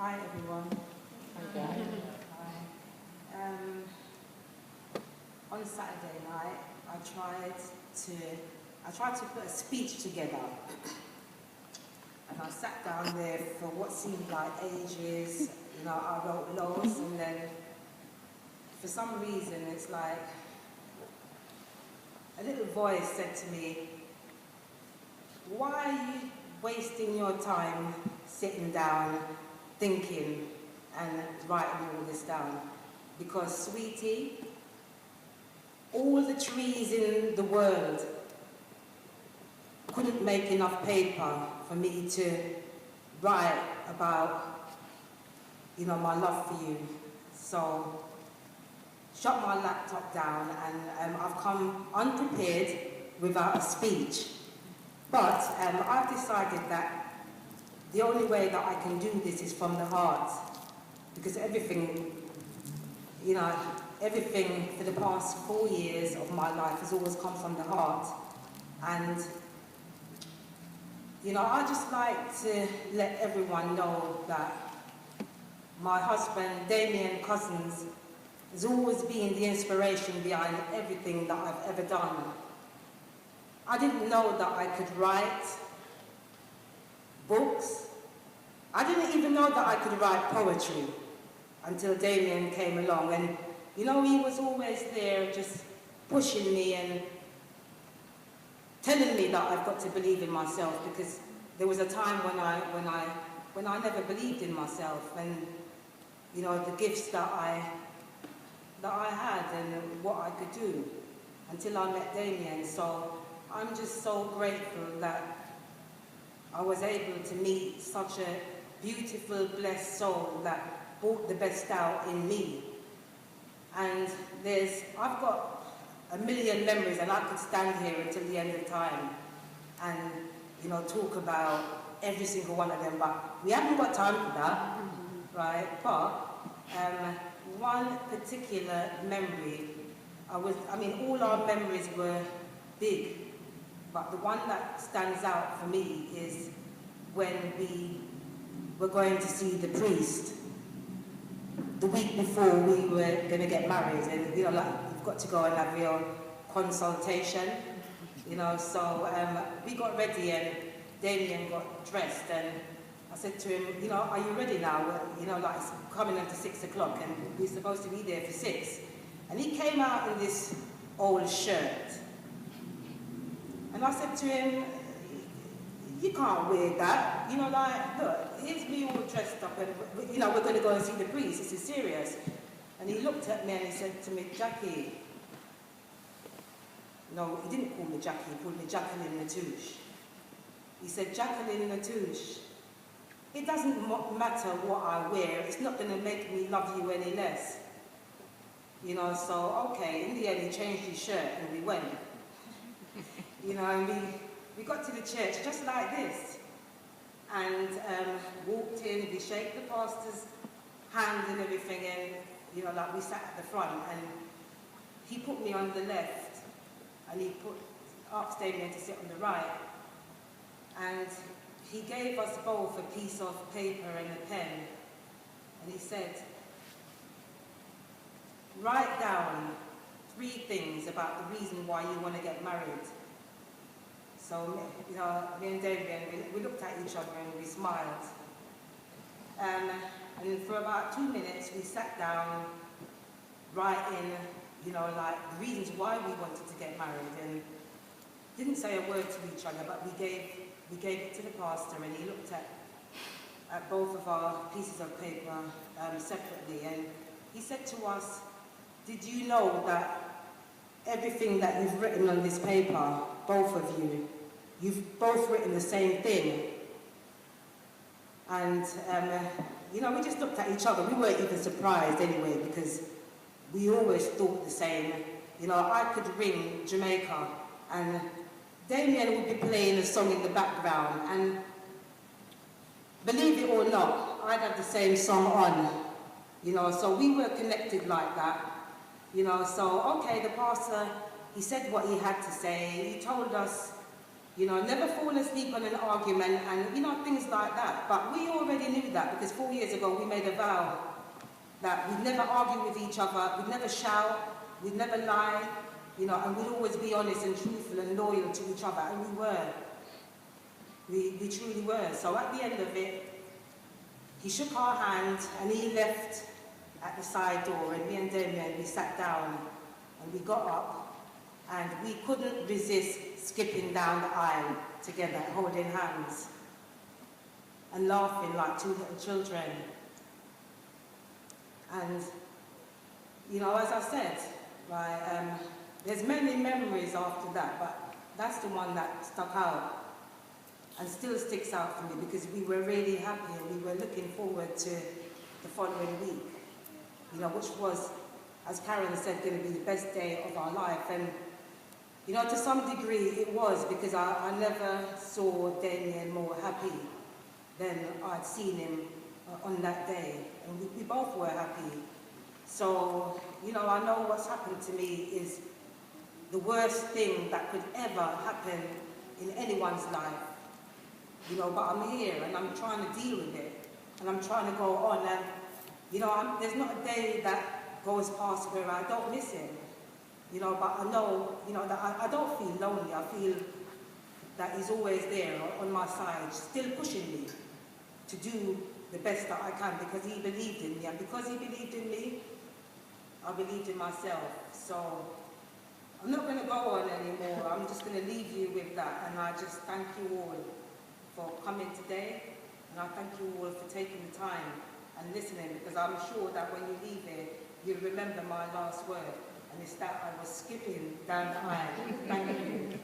Hi everyone. Okay. Hi. On Saturday night, I tried to put a speech together, and I sat down there for what seemed like ages. You know, I wrote loads, and then for some reason, it's like a little voice said to me, "Why are you wasting your time sitting down, thinking and writing all this down? Because, sweetie, all the trees in the world couldn't make enough paper for me to write about, you know, my love for you. So, shut my laptop down, and I've come unprepared without a speech. But I've decided that the only way that I can do this is from the heart, because everything, you know, everything for the past 4 years of my life has always come from the heart. And, you know, I just like to let everyone know that my husband, Dameion Cousins, has always been the inspiration behind everything that I've ever done. I didn't know that I could write books. I didn't even know that I could write poetry until Dameion came along. And, you know, he was always there just pushing me and telling me that I've got to believe in myself, because there was a time when I never believed in myself, and, you know, the gifts that I had and what I could do, until I met Dameion. So I'm just so grateful that I was able to meet such a beautiful, blessed soul that brought the best out in me. And I've got a million memories, and I could stand here until the end of time and, you know, talk about every single one of them, but we haven't got time for that, right? But one particular memory, all our memories were big, but the one that stands out for me is when we were going to see the priest the week before we were going to get married, and, you know, like, you've got to go and have your consultation, you know. So we got ready, and Dameion got dressed, and I said to him, you know, are you ready now? Well, you know, like, it's coming up to 6 o'clock, and we're supposed to be there for 6. And he came out in this old shirt. And I said to him, you can't wear that. You know, like, look, here's me all dressed up, and, you know, we're going to go and see the priest. This is serious. And he looked at me and he said to me, Jackie. No, he didn't call me Jackie, he called me Jacqueline Touche. He said, Jacqueline Touche, it doesn't matter what I wear, it's not going to make me love you any less. You know, so, okay, in the end he changed his shirt and we went. You know, and we got to the church just like this, and walked in, we shake the pastor's hand and everything, and, you know, like, we sat at the front, and he put me on the left, and he asked Dameion to sit on the right, and he gave us both a piece of paper and a pen, and he said, write down 3 things about the reason why you want to get married. So, you know, me and Dameion, we looked at each other and we smiled. And for about 2 minutes, we sat down, writing, you know, like, the reasons why we wanted to get married, and didn't say a word to each other, but we gave it to the pastor, and he looked at both of our pieces of paper separately, and he said to us, did you know that everything that you've written on this paper, both of you, you've both written the same thing? And, you know, we just looked at each other. We weren't even surprised anyway, because we always thought the same. You know, I could ring Jamaica, and Dameion would be playing a song in the background, and believe it or not, I'd have the same song on, you know, so we were connected like that, you know. So, okay, the pastor, he said what he had to say. He told us You know, never fallen asleep on an argument and, you know, things like that. But we already knew that because 4 years ago we made a vow that we'd never argue with each other, we'd never shout, we'd never lie, you know, and we'd always be honest and truthful and loyal to each other, and we were. We truly were. So at the end of it, he shook our hand and he left at the side door, and me and Dameion, we sat down and we got up and we couldn't resist skipping down the aisle together, holding hands and laughing like two little children. And, you know, as I said, right, there's many memories after that, but that's the one that stuck out and still sticks out for me because we were really happy and we were looking forward to the following week, you know, which was, as Karen said, going to be the best day of our life. And, you know, to some degree it was, because I never saw Dameion more happy than I'd seen him on that day. And we both were happy. So, you know, I know what's happened to me is the worst thing that could ever happen in anyone's life. You know, but I'm here and I'm trying to deal with it. And I'm trying to go on. And, you know, there's not a day that goes past where I don't miss him. You know, but I know, you know, that I don't feel lonely. I feel that he's always there on my side, still pushing me to do the best that I can because he believed in me. And because he believed in me, I believed in myself. So I'm not going to go on anymore. I'm just going to leave you with that. And I just thank you all for coming today. And I thank you all for taking the time and listening, because I'm sure that when you leave here, you'll remember my last word. And it's that I was skipping down the aisle. Thank you.